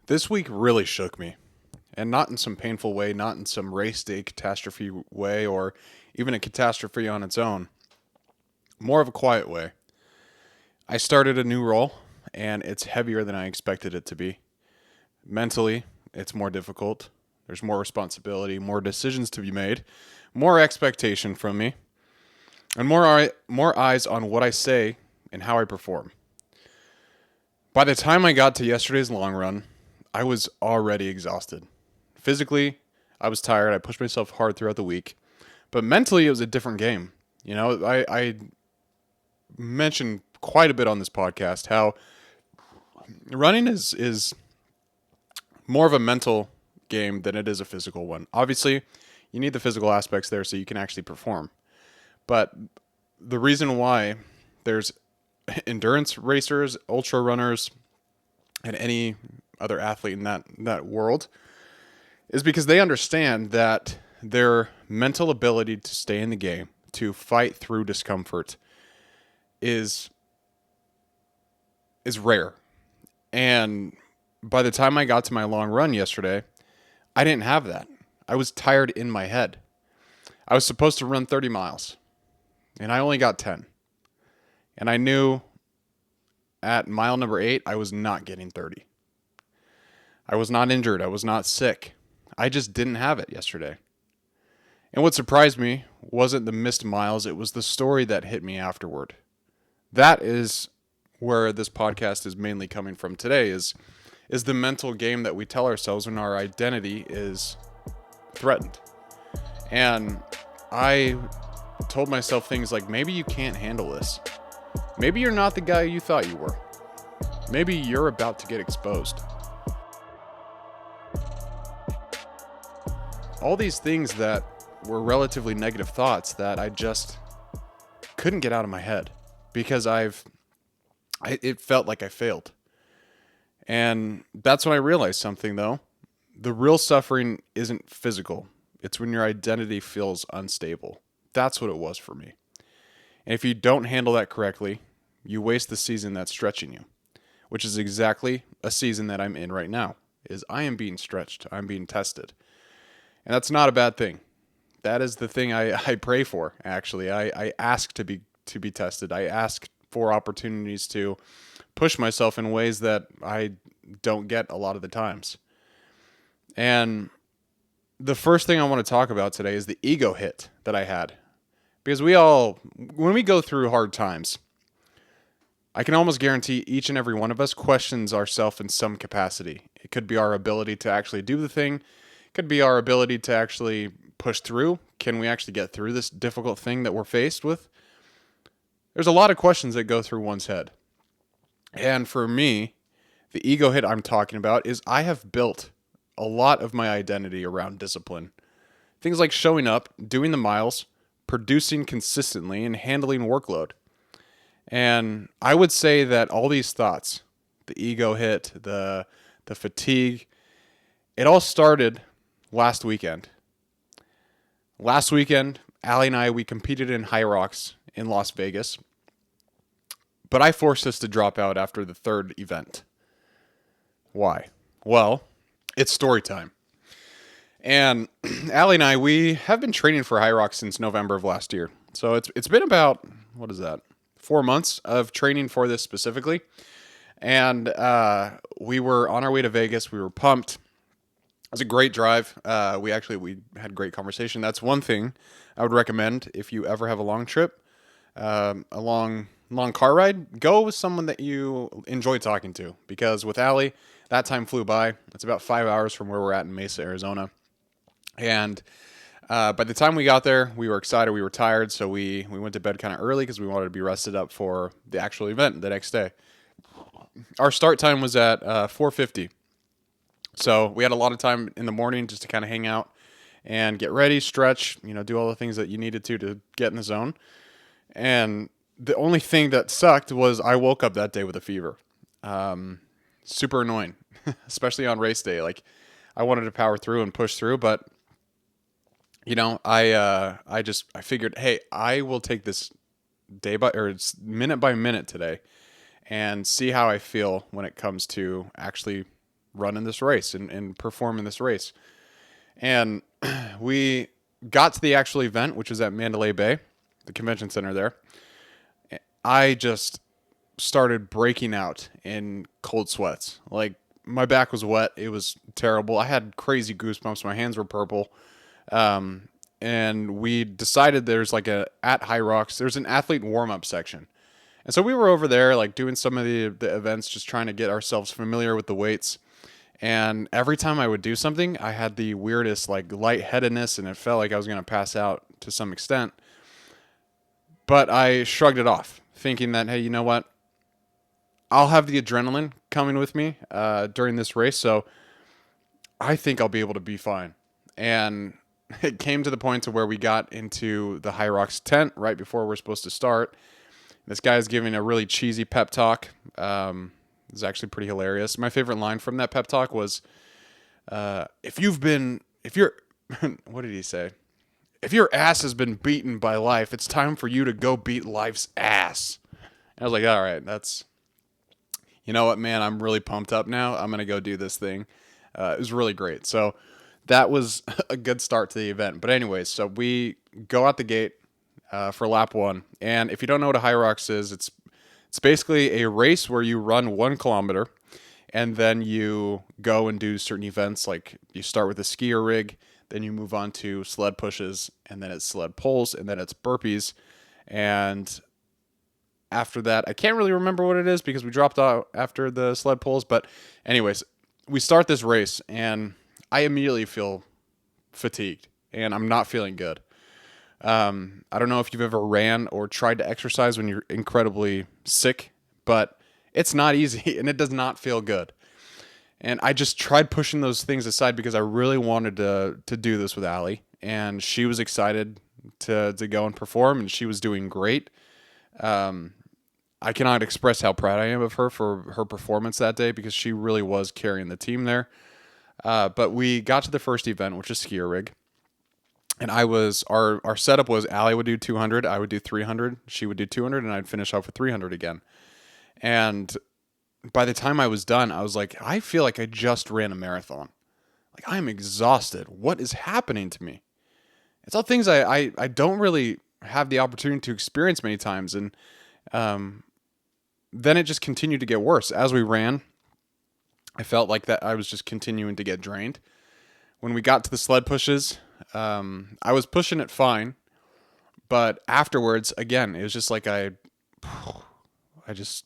This week really shook me, and not in some painful way, not in some race day catastrophe way, or even a catastrophe on its own. More of a quiet way. I started a new role, and it's heavier than I expected it to be. Mentally, it's more difficult. There's more responsibility, more decisions to be made, more expectation from me, and more eyes on what I say and how I perform. By the time I got to yesterday's long run, I was already exhausted. Physically, I was tired. I pushed myself hard throughout the week. But mentally, it was a different game. I mentioned quite a bit on this podcast how running is more of a mental game than it is a physical one. Obviously, you need the physical aspects there so you can actually perform. But the reason why there's endurance racers, ultra runners, and any other athlete in that world is because they understand that their mental ability to stay in the game, to fight through discomfort, is rare. And by the time I got to my long run yesterday, I didn't have that. I was tired in my head. I was supposed to run 30 miles, and I only got 10. And I knew at mile number 8, I was not getting 30. I was not injured. I was not sick. I just didn't have it yesterday. And what surprised me wasn't the missed miles, it was the story that hit me afterward. That is where this podcast is mainly coming from today, is the mental game that we tell ourselves when our identity is threatened. And I told myself things like, maybe you can't handle this. Maybe you're not the guy you thought you were. Maybe you're about to get exposed. All these things that were relatively negative thoughts that I just couldn't get out of my head because it felt like I failed. And that's when I realized something, though. The real suffering isn't physical. It's when your identity feels unstable. That's what it was for me. And if you don't handle that correctly, you waste the season that's stretching you, which is exactly a season that I'm in right now, is I am being stretched. I'm being tested. And that's not a bad thing. That is the thing I pray for, actually. I ask to be tested. I ask for opportunities to push myself in ways that I don't get a lot of the times. And the first thing I want to talk about today is the ego hit that I had. Because when we go through hard times, I can almost guarantee each and every one of us questions ourselves in some capacity. It could be our ability to actually do the thing. It could be our ability to actually push through. Can we actually get through this difficult thing that we're faced with? There's a lot of questions that go through one's head. And for me, the ego hit I'm talking about is I have built a lot of my identity around discipline. Things like showing up, doing the miles, producing consistently, and handling workload. And I would say that all these thoughts, the ego hit, the fatigue, it all started last weekend. Last weekend, Allie and I, we competed in High Rocks in Las Vegas. But I forced us to drop out after the third event. Why? Well, it's story time. And Allie and I, we have been training for High Rocks since November of last year. So it's been about, 4 months of training for this specifically. And we were on our way to Vegas. We were pumped. It was a great drive. We had great conversation. That's one thing I would recommend if you ever have a long trip, a long car ride. Go with someone that you enjoy talking to, because with Allie, that time flew by. It's about 5 hours from where we're at in Mesa, Arizona. And by the time we got there, we were excited. We were tired, so we went to bed kind of early because we wanted to be rested up for the actual event the next day. Our start time was at 4:50. So we had a lot of time in the morning just to kind of hang out and get ready, stretch, do all the things that you needed to get in the zone. And the only thing that sucked was I woke up that day with a fever. Super annoying, especially on race day. Like, I wanted to power through and push through, but I figured, hey, I will take this minute by minute today and see how I feel when it comes to actually run in this race and perform in this race. And we got to the actual event, which was at Mandalay Bay, the convention center there. I just started breaking out in cold sweats. Like, my back was wet. It was terrible. I had crazy goosebumps. My hands were purple. And we decided there's like at High Rocks, there's an athlete warm-up section. And so we were over there, like, doing some of the events, just trying to get ourselves familiar with the weights. And every time I would do something, I had the weirdest, like, lightheadedness, and it felt like I was going to pass out to some extent. But I shrugged it off, thinking that, hey, you know what? I'll have the adrenaline coming with me during this race, so I think I'll be able to be fine. And it came to the point to where we got into the High Rocks tent right before we're supposed to start. This guy is giving a really cheesy pep talk. It's actually pretty hilarious. My favorite line from that pep talk was, what did he say? If your ass has been beaten by life, it's time for you to go beat life's ass. And I was like, all right, you know what, man, I'm really pumped up now. I'm going to go do this thing. It was really great. So that was a good start to the event. But anyways, so we go out the gate for lap 1. And if you don't know what a High Rocks is, it's basically a race where you run 1 kilometer and then you go and do certain events. Like, you start with a skier rig, then you move on to sled pushes, and then it's sled pulls, and then it's burpees. And after that, I can't really remember what it is because we dropped out after the sled pulls. But anyways, we start this race and I immediately feel fatigued and I'm not feeling good. I don't know if you've ever ran or tried to exercise when you're incredibly sick, but it's not easy and it does not feel good. And I just tried pushing those things aside because I really wanted to do this with Allie, and she was excited to go and perform, and she was doing great. I cannot express how proud I am of her for her performance that day because she really was carrying the team there. But we got to the first event, which is skier rig. And our setup was Allie would do 200, I would do 300, she would do 200, and I'd finish off with 300 again. And by the time I was done, I was like, I feel like I just ran a marathon. Like, I'm exhausted. What is happening to me? It's all things I don't really have the opportunity to experience many times. And then it just continued to get worse. As we ran, I felt like that I was just continuing to get drained. When we got to the sled pushes, I was pushing it fine. But afterwards, again, it was just like I just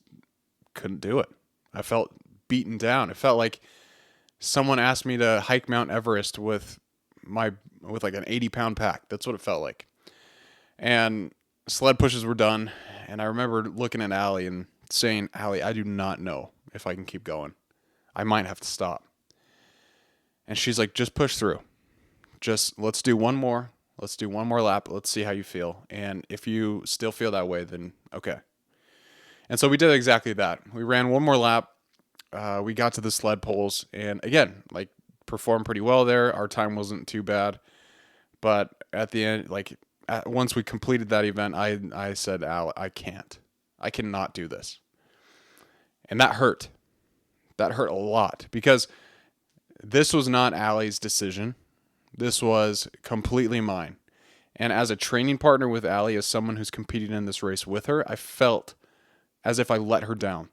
couldn't do it. I felt beaten down. It felt like someone asked me to hike Mount Everest with like an 80-pound pack. That's what it felt like. And sled pushes were done, and I remember looking at Allie and saying, Allie, I do not know if I can keep going. I might have to stop. And she's like, just push through. Let's do one more. Let's do one more lap. Let's see how you feel. And if you still feel that way, then okay. And so we did exactly that. We ran one more lap. We got to the sled poles, and again, like, performed pretty well there. Our time wasn't too bad, but at the end, once we completed that event, I said, Al, I cannot do this. And that hurt. That hurt a lot because this was not Allie's decision. This was completely mine. And as a training partner with Allie, as someone who's competing in this race with her, I felt as if I let her down.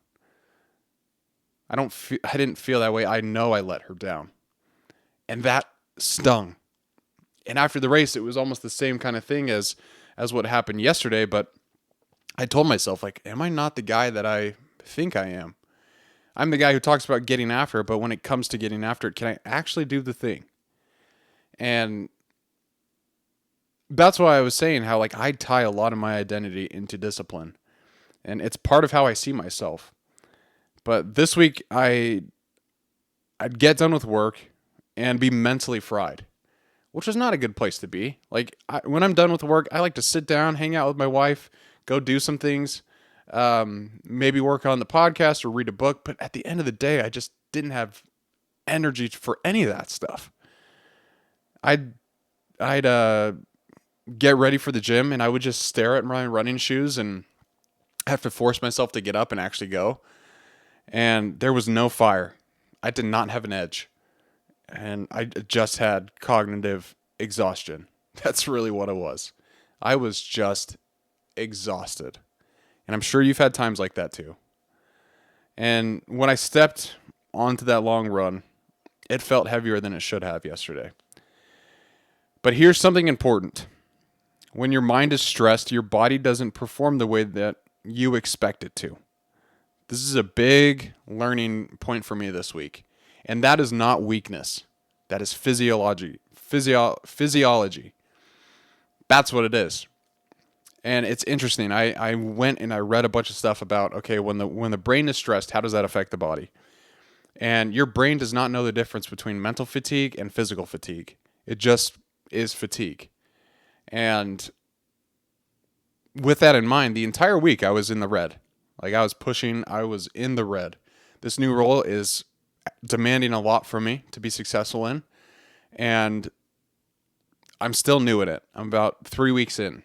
I didn't feel that way. I know I let her down. And that stung. And after the race, it was almost the same kind of thing as what happened yesterday. But I told myself, like, am I not the guy that I think I am? I'm the guy who talks about getting after it, but when it comes to getting after it, can I actually do the thing? And that's why I was saying how, like, I tie a lot of my identity into discipline. And it's part of how I see myself. But this week, I'd get done with work and be mentally fried, which is not a good place to be. Like, when I'm done with work, I like to sit down, hang out with my wife, go do some things, maybe work on the podcast or read a book. But at the end of the day, I just didn't have energy for any of that stuff. I'd get ready for the gym, and I would just stare at my running shoes and have to force myself to get up and actually go. And there was no fire. I did not have an edge. And I just had cognitive exhaustion. That's really what it was. I was just exhausted. And I'm sure you've had times like that too. And when I stepped onto that long run, it felt heavier than it should have yesterday. But here's something important. When your mind is stressed, your body doesn't perform the way that you expect it to. This is a big learning point for me this week. And that is not weakness. That is physiology. Physiology. That's what it is. And it's interesting. I went and I read a bunch of stuff about, okay, when the brain is stressed, how does that affect the body? And your brain does not know the difference between mental fatigue and physical fatigue. It just is fatigue. And with that in mind, the entire week I was in the red. Like I was pushing, I was in the red. This new role is demanding a lot from me to be successful in. And I'm still new at it. I'm about 3 weeks in.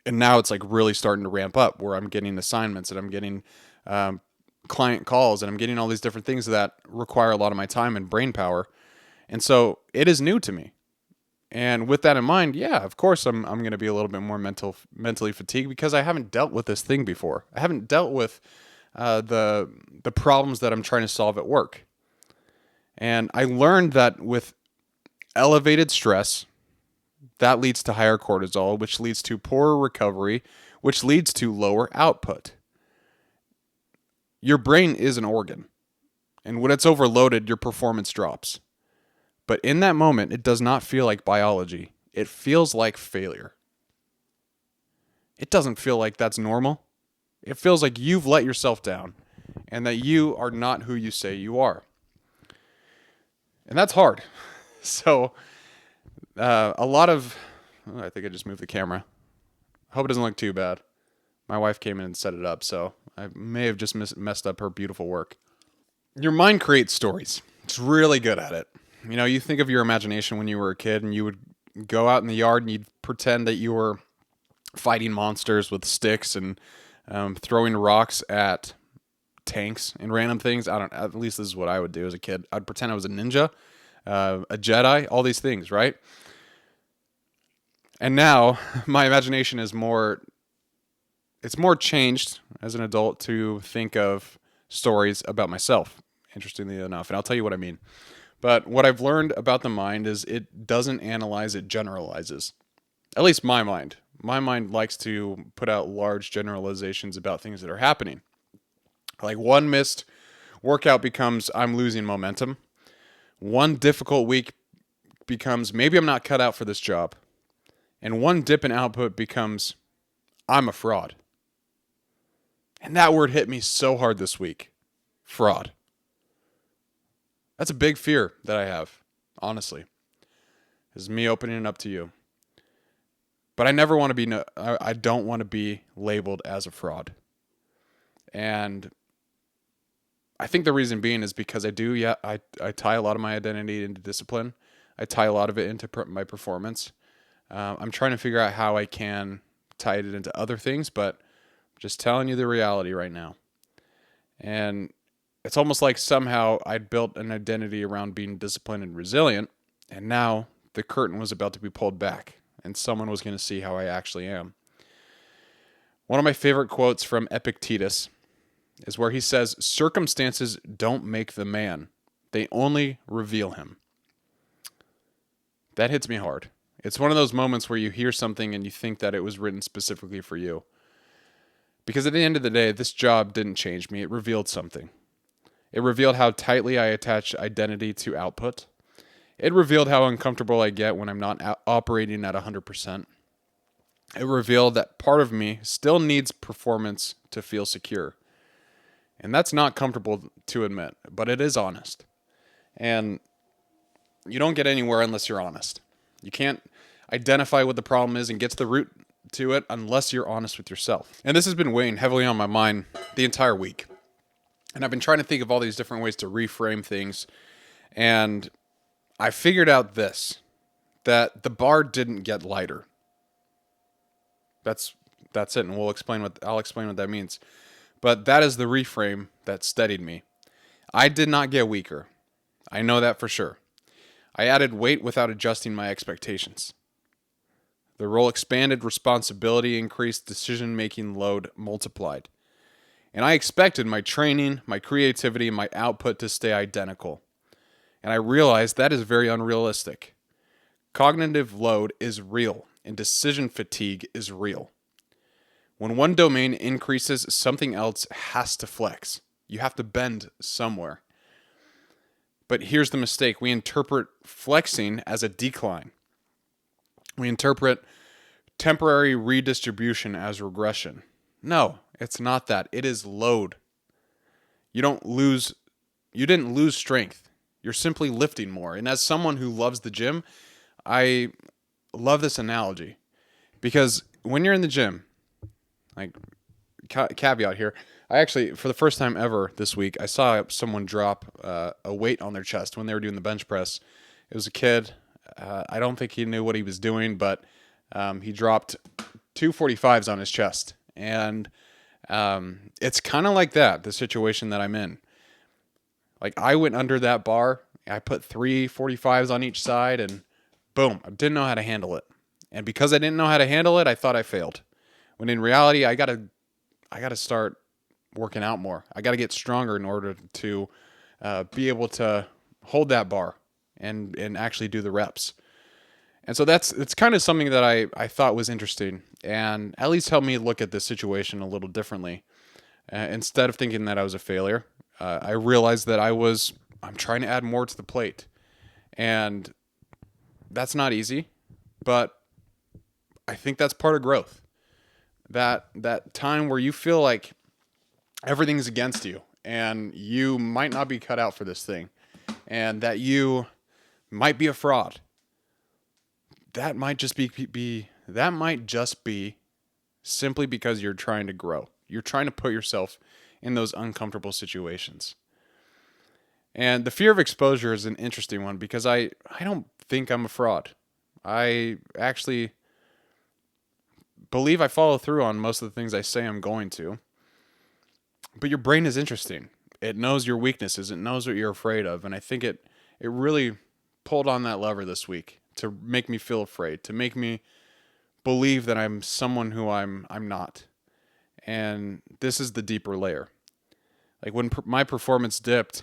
And now it's like really starting to ramp up where I'm getting assignments and I'm getting client calls and I'm getting all these different things that require a lot of my time and brain power. And so it is new to me. And with that in mind, yeah, of course I'm going to be a little bit more mentally fatigued because I haven't dealt with this thing before. I haven't dealt with the problems that I'm trying to solve at work. And I learned that with elevated stress, that leads to higher cortisol, which leads to poorer recovery, which leads to lower output. Your brain is an organ, and when it's overloaded, your performance drops. But in that moment, it does not feel like biology. It feels like failure. It doesn't feel like that's normal. It feels like you've let yourself down and that you are not who you say you are. And that's hard. So, a lot of... Oh, I think I just moved the camera. Hope it doesn't look too bad. My wife came in and set it up, so I may have just messed up her beautiful work. Your mind creates stories. It's really good at it. You know, you think of your imagination when you were a kid and you would go out in the yard and you'd pretend that you were fighting monsters with sticks and throwing rocks at tanks and random things. At least this is what I would do as a kid. I'd pretend I was a ninja, a Jedi, all these things, right? And now my imagination is it's more changed as an adult to think of stories about myself, interestingly enough. And I'll tell you what I mean. But what I've learned about the mind is it doesn't analyze, it generalizes. At least my mind. My mind likes to put out large generalizations about things that are happening. Like one missed workout becomes I'm losing momentum. One difficult week becomes maybe I'm not cut out for this job. And one dip in output becomes I'm a fraud. And that word hit me so hard this week. Fraud. That's a big fear that I have, honestly. This is me opening it up to you. But I never want to be, I don't want to be labeled as a fraud. And I think the reason being is because I tie a lot of my identity into discipline. I tie a lot of it into my performance. I'm trying to figure out how I can tie it into other things, but I'm just telling you the reality right now. And it's almost like somehow I'd built an identity around being disciplined and resilient, and now the curtain was about to be pulled back, and someone was going to see how I actually am. One of my favorite quotes from Epictetus is where he says, "Circumstances don't make the man. They only reveal him." That hits me hard. It's one of those moments where you hear something and you think that it was written specifically for you. Because at the end of the day, this job didn't change me. It revealed something. It revealed how tightly I attach identity to output. It revealed how uncomfortable I get when I'm not operating at 100%. It revealed that part of me still needs performance to feel secure. And that's not comfortable to admit, but it is honest. And you don't get anywhere unless you're honest. You can't identify what the problem is and get to the root to it unless you're honest with yourself. And this has been weighing heavily on my mind the entire week. And I've been trying to think of all these different ways to reframe things. And I figured out that the bar didn't get lighter. That's it. And I'll explain what that means. But that is the reframe that steadied me. I did not get weaker. I know that for sure. I added weight without adjusting my expectations. The role expanded, responsibility increased, decision making load multiplied. And I expected my training, my creativity, and my output to stay identical. And I realized that is very unrealistic. Cognitive load is real, and decision fatigue is real. When one domain increases, something else has to flex. You have to bend somewhere. But here's the mistake. We interpret flexing as a decline. We interpret temporary redistribution as regression. No, it's not that. It is load. You didn't lose strength. You're simply lifting more. And as someone who loves the gym, I love this analogy because when you're in the gym, like caveat here, I actually, for the first time ever this week, I saw someone drop a weight on their chest when they were doing the bench press. It was a kid. I don't think he knew what he was doing, but he dropped 245s on his chest. And it's kind of like that, the situation that I'm in. Like I went under that bar. I put 345s on each side and boom, I didn't know how to handle it. And because I didn't know how to handle it, I thought I failed. When in reality, I gotta start working out more. I gotta get stronger in order to be able to hold that bar and actually do the reps. And so it's kind of something that I thought was interesting and at least helped me look at this situation a little differently. Instead of thinking that I was a failure, I realized that I'm trying to add more to the plate. And that's not easy, but I think that's part of growth. That time where you feel like everything's against you and you might not be cut out for this thing and that you might be a fraud. That might just be simply because you're trying to grow. You're trying to put yourself in those uncomfortable situations. And the fear of exposure is an interesting one because I don't think I'm a fraud. I actually believe I follow through on most of the things I say I'm going to. But your brain is interesting. It knows your weaknesses. It knows what you're afraid of. And I think it really pulled on that lever this week to make me feel afraid, to make me believe that I'm someone who I'm not. And this is the deeper layer. Like when my performance dipped,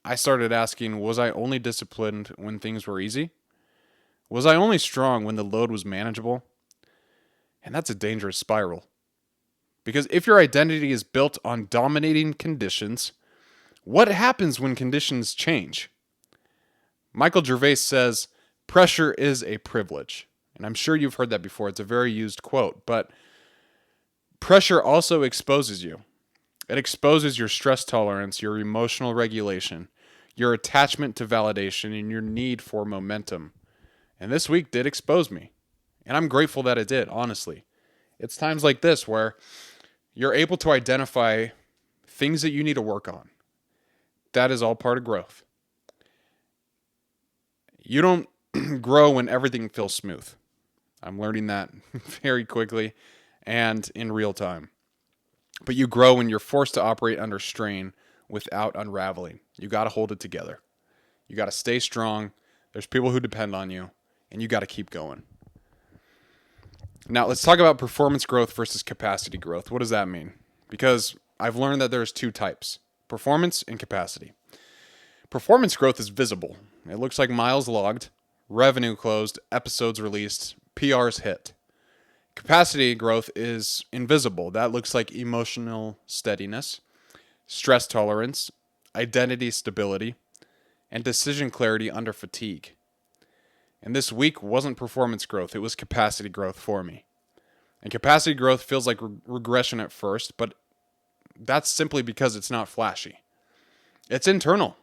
I started asking, was I only disciplined when things were easy? Was I only strong when the load was manageable? And that's a dangerous spiral. Because if your identity is built on dominating conditions, what happens when conditions change? Michael Gervais says, pressure is a privilege. And I'm sure you've heard that before. It's a very used quote. But pressure also exposes you. It exposes your stress tolerance, your emotional regulation, your attachment to validation, and your need for momentum. And this week did expose me. And I'm grateful that it did, honestly. It's times like this where you're able to identify things that you need to work on. That is all part of growth. You don't grow when everything feels smooth. I'm learning that very quickly and in real time. But you grow when you're forced to operate under strain without unraveling. You got to hold it together. You got to stay strong. There's people who depend on you, and you got to keep going. Now, let's talk about performance growth versus capacity growth. What does that mean? Because I've learned that there's two types, performance and capacity. Performance growth is visible. It looks like miles logged, revenue closed, episodes released, PRs hit. Capacity growth is invisible. That looks like emotional steadiness, stress tolerance, identity stability, and decision clarity under fatigue. And this week wasn't performance growth, it was capacity growth for me. And capacity growth feels like regression at first, but that's simply because it's not flashy. It's internal.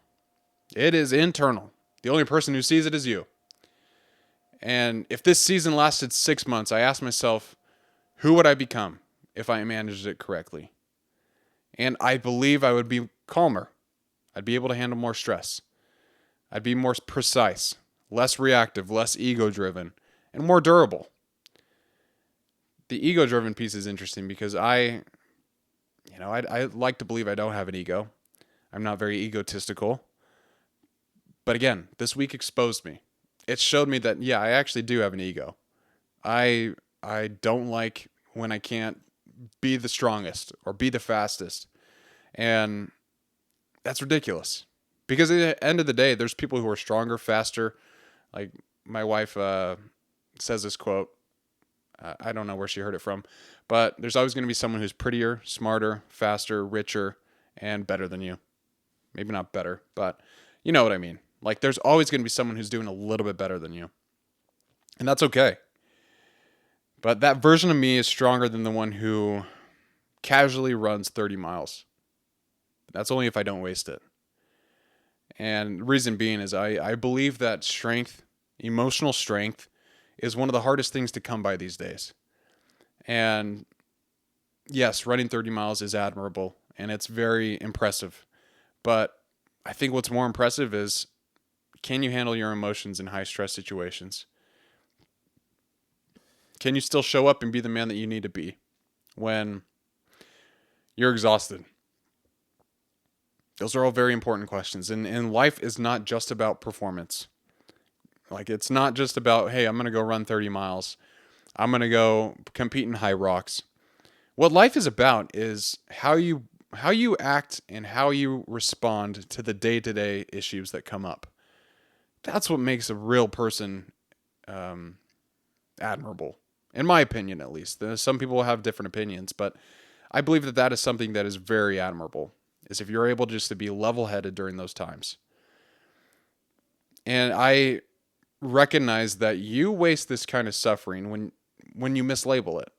It is internal. The only person who sees it is you. And if this season lasted 6 months, I asked myself, who would I become if I managed it correctly? And I believe I would be calmer. I'd be able to handle more stress. I'd be more precise, less reactive, less ego-driven, and more durable. The ego-driven piece is interesting because I like to believe I don't have an ego. I'm not very egotistical. But again, this week exposed me. It showed me that, yeah, I actually do have an ego. I I don't like when I can't be the strongest or be the fastest. And that's ridiculous. Because at the end of the day, there's people who are stronger, faster. Like my wife says this quote. I don't know where she heard it from, but there's always going to be someone who's prettier, smarter, faster, richer, and better than you. Maybe not better, but you know what I mean. Like there's always going to be someone who's doing a little bit better than you. And that's okay. But that version of me is stronger than the one who casually runs 30 miles. That's only if I don't waste it. And the reason being is I believe that strength, emotional strength, is one of the hardest things to come by these days. And yes, running 30 miles is admirable and it's very impressive. But I think what's more impressive is, can you handle your emotions in high stress situations? Can you still show up and be the man that you need to be when you're exhausted? Those are all very important questions. And life is not just about performance. Like, it's not just about, hey, I'm going to go run 30 miles. I'm going to go compete in high rocks. What life is about is how you act and how you respond to the day-to-day issues that come up. That's what makes a real person admirable, in my opinion, at least. Some people have different opinions, but I believe that that is something that is very admirable, is if you're able just to be level-headed during those times. And I recognize that you waste this kind of suffering when you mislabel it.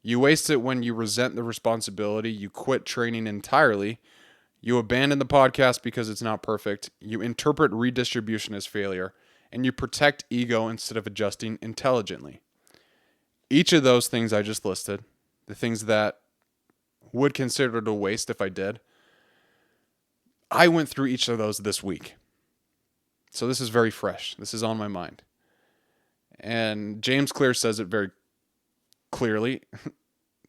You waste it when you resent the responsibility, you quit training entirely, you abandon the podcast because it's not perfect, you interpret redistribution as failure, and you protect ego instead of adjusting intelligently. Each of those things I just listed, the things that would consider it a waste if I did, I went through each of those this week. So this is very fresh. This is on my mind. And James Clear says it very clearly.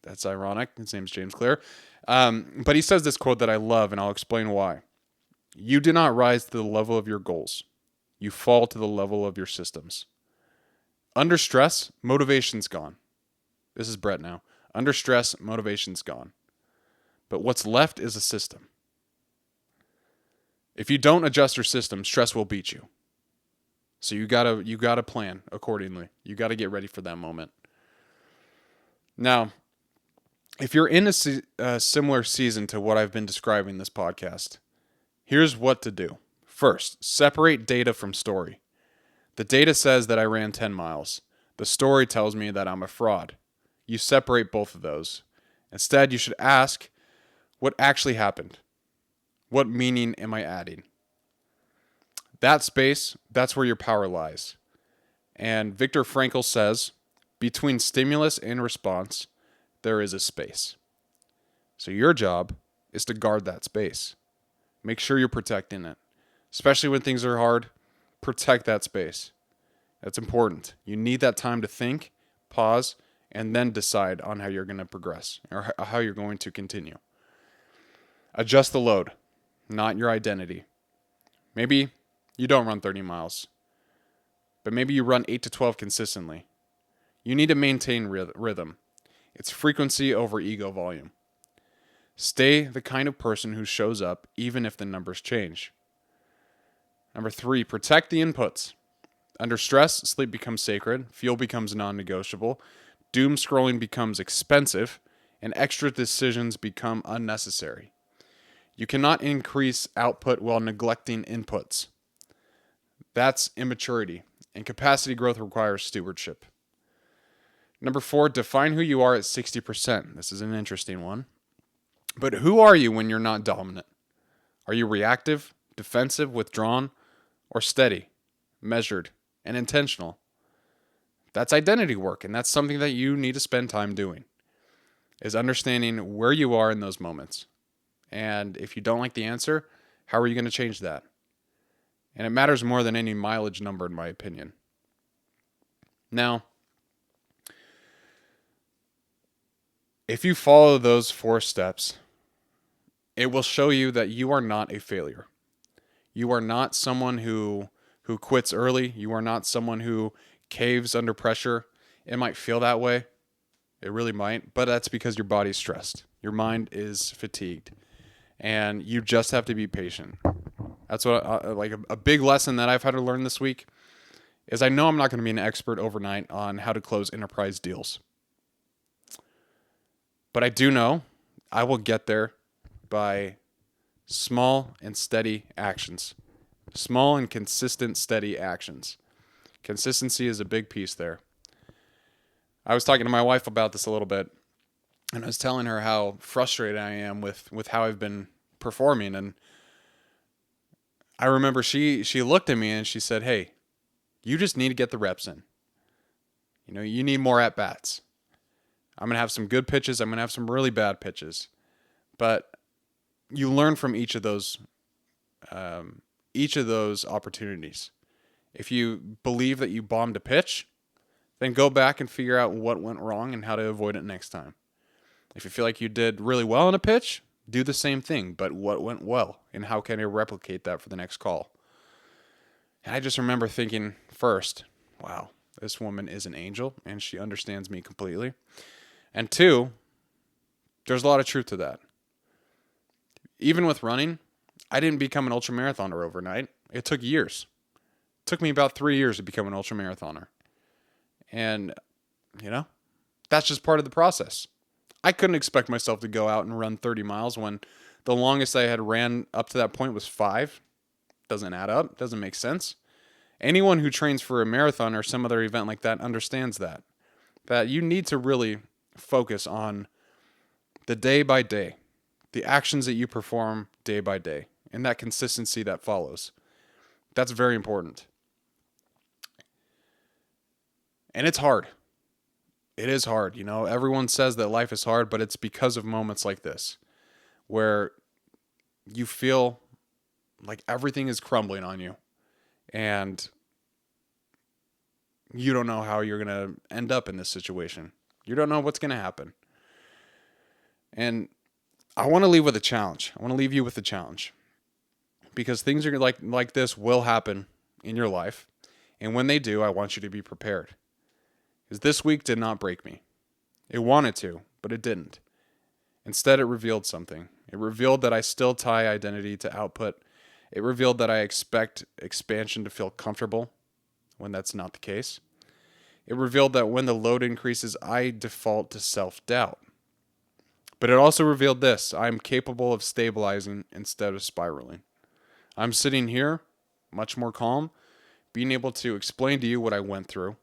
That's ironic. His name's James Clear. But he says this quote that I love, and I'll explain why. You do not rise to the level of your goals. You fall to the level of your systems. Under stress, motivation's gone. This is Brett now. Under stress, motivation's gone. But what's left is a system. If you don't adjust your system, stress will beat you. So you gotta plan accordingly. You gotta get ready for that moment. Now, if you're in a similar season to what I've been describing in this podcast, here's what to do. First, separate data from story. The data says that I ran 10 miles. The story tells me that I'm a fraud. You separate both of those. Instead, you should ask, what actually happened? What meaning am I adding? That space, that's where your power lies. And Viktor Frankl says, between stimulus and response, there is a space. So your job is to guard that space. Make sure you're protecting it. Especially when things are hard, protect that space. That's important. You need that time to think, pause, and then decide on how you're going to progress or how you're going to continue. Adjust the load, not your identity. Maybe you don't run 30 miles, but maybe you run 8 to 12 consistently. You need to maintain rhythm. It's frequency over ego volume. Stay the kind of person who shows up even if the numbers change. Number 3, protect the inputs. Under stress, sleep becomes sacred, fuel becomes non-negotiable, doom scrolling becomes expensive, and extra decisions become unnecessary. You cannot increase output while neglecting inputs. That's immaturity, and capacity growth requires stewardship. Number 4, define who you are at 60%. This is an interesting one. But who are you when you're not dominant? Are you reactive, defensive, withdrawn, or steady, measured, and intentional? That's identity work, and that's something that you need to spend time doing, is understanding where you are in those moments. And if you don't like the answer, how are you going to change that? And it matters more than any mileage number, in my opinion. Now, if you follow those 4 steps, It will show you that you are not a failure. You are not someone who quits early. You are not someone who caves under pressure. It might feel that way. It really might, but that's because your body's stressed. Your mind is fatigued, and you just have to be patient. That's what like a big lesson that I've had to learn this week is I know I'm not going to be an expert overnight on how to close enterprise deals. But I do know I will get there by small and steady actions. Small and consistent, steady actions. Consistency is a big piece there. I was talking to my wife about this a little bit, and I was telling her how frustrated I am with how I've been performing. And I remember she looked at me and she said, "Hey, you just need to get the reps in. You need more at bats. I'm going to have some good pitches. I'm going to have some really bad pitches. But you learn from each of those opportunities. If you believe that you bombed a pitch, then go back and figure out what went wrong and how to avoid it next time. If you feel like you did really well in a pitch, do the same thing, but what went well and how can I replicate that for the next call?" And I just remember thinking first, wow, this woman is an angel and she understands me completely. And two, there's a lot of truth to that. Even with running, I didn't become an ultramarathoner overnight. It took years. It took me about 3 years to become an ultramarathoner. And, that's just part of the process. I couldn't expect myself to go out and run 30 miles when the longest I had ran up to that point was 5. Doesn't add up. Doesn't make sense. Anyone who trains for a marathon or some other event like that understands that you need to really focus on the day by day, the actions that you perform day by day, and that consistency that follows. That's very important. And it's hard. It is hard. Everyone says that life is hard, but it's because of moments like this where you feel like everything is crumbling on you and you don't know how you're going to end up in this situation. You don't know what's going to happen. And I want to leave with a challenge. I want to leave you with a challenge because things are like this will happen in your life. And when they do, I want you to be prepared. Because this week did not break me. It wanted to, but it didn't. Instead, it revealed something. It revealed that I still tie identity to output. It revealed that I expect expansion to feel comfortable when that's not the case. It revealed that when the load increases, I default to self-doubt. But it also revealed this: I'm capable of stabilizing instead of spiraling. I'm sitting here, much more calm, being able to explain to you what I went through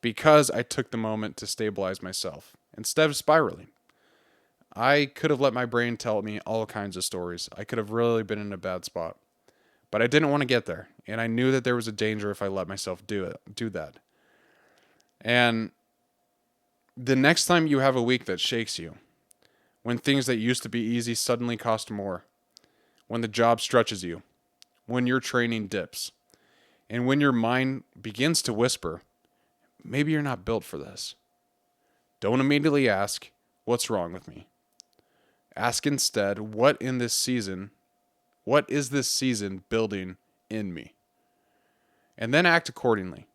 because I took the moment to stabilize myself instead of spiraling. I could have let my brain tell me all kinds of stories. I could have really been in a bad spot. But I didn't want to get there, and I knew that there was a danger if I let myself do that. And the next time you have a week that shakes you, when things that used to be easy suddenly cost more, when the job stretches you, when your training dips, and when your mind begins to whisper, maybe you're not built for this. Don't immediately ask, what's wrong with me? Ask instead, what is this season building in me? And then act accordingly.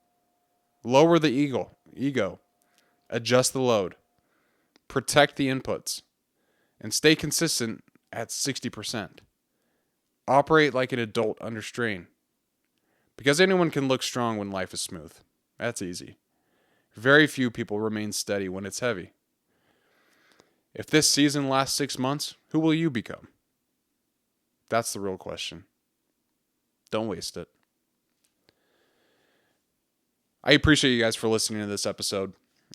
Lower the ego, adjust the load, protect the inputs, and stay consistent at 60%. Operate like an adult under strain. Because anyone can look strong when life is smooth. That's easy. Very few people remain steady when it's heavy. If this season lasts 6 months, who will you become? That's the real question. Don't waste it. I appreciate you guys for listening to this episode.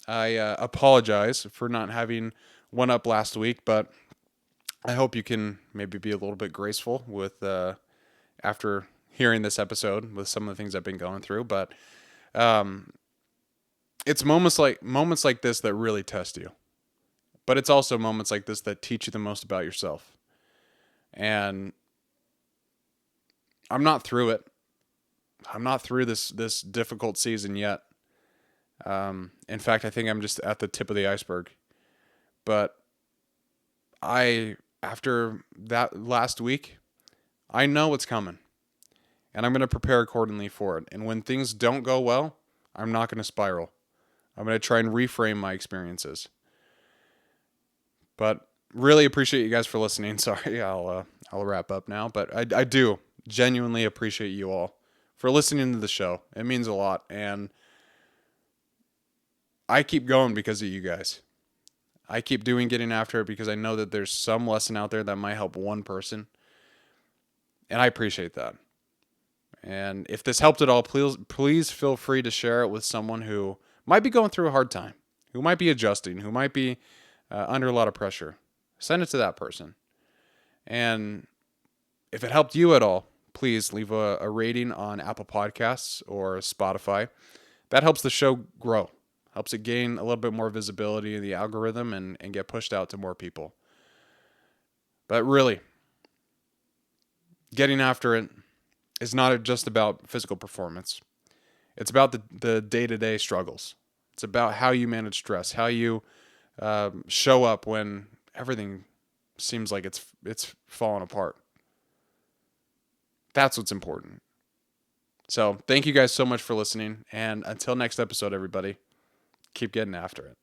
I apologize for not having one up last week, but I hope you can maybe be a little bit graceful with after hearing this episode with some of the things I've been going through. But it's moments like this that really test you. But it's also moments like this that teach you the most about yourself. And I'm not through it. I'm not through this difficult season yet. In fact, I think I'm just at the tip of the iceberg. But I after that last week, I know what's coming, and I'm going to prepare accordingly for it. And when things don't go well, I'm not going to spiral. I'm going to try and reframe my experiences. But really appreciate you guys for listening. Sorry, I'll wrap up now. But I do genuinely appreciate you all for listening to the show. It means a lot, and I keep going because of you guys. I keep doing Getting After It because I know that there's some lesson out there that might help one person, and I appreciate that. And if this helped at all, please feel free to share it with someone who might be going through a hard time, who might be adjusting, who might be under a lot of pressure. Send it to that person. And if it helped you at all, please leave a rating on Apple Podcasts or Spotify. That helps the show grow, helps it gain a little bit more visibility in the algorithm and get pushed out to more people. But really, Getting After It is not just about physical performance. It's about the day-to-day struggles. It's about how you manage stress, how you show up when everything seems like it's falling apart. That's what's important. So thank you guys so much for listening. And until next episode, everybody, keep getting after it.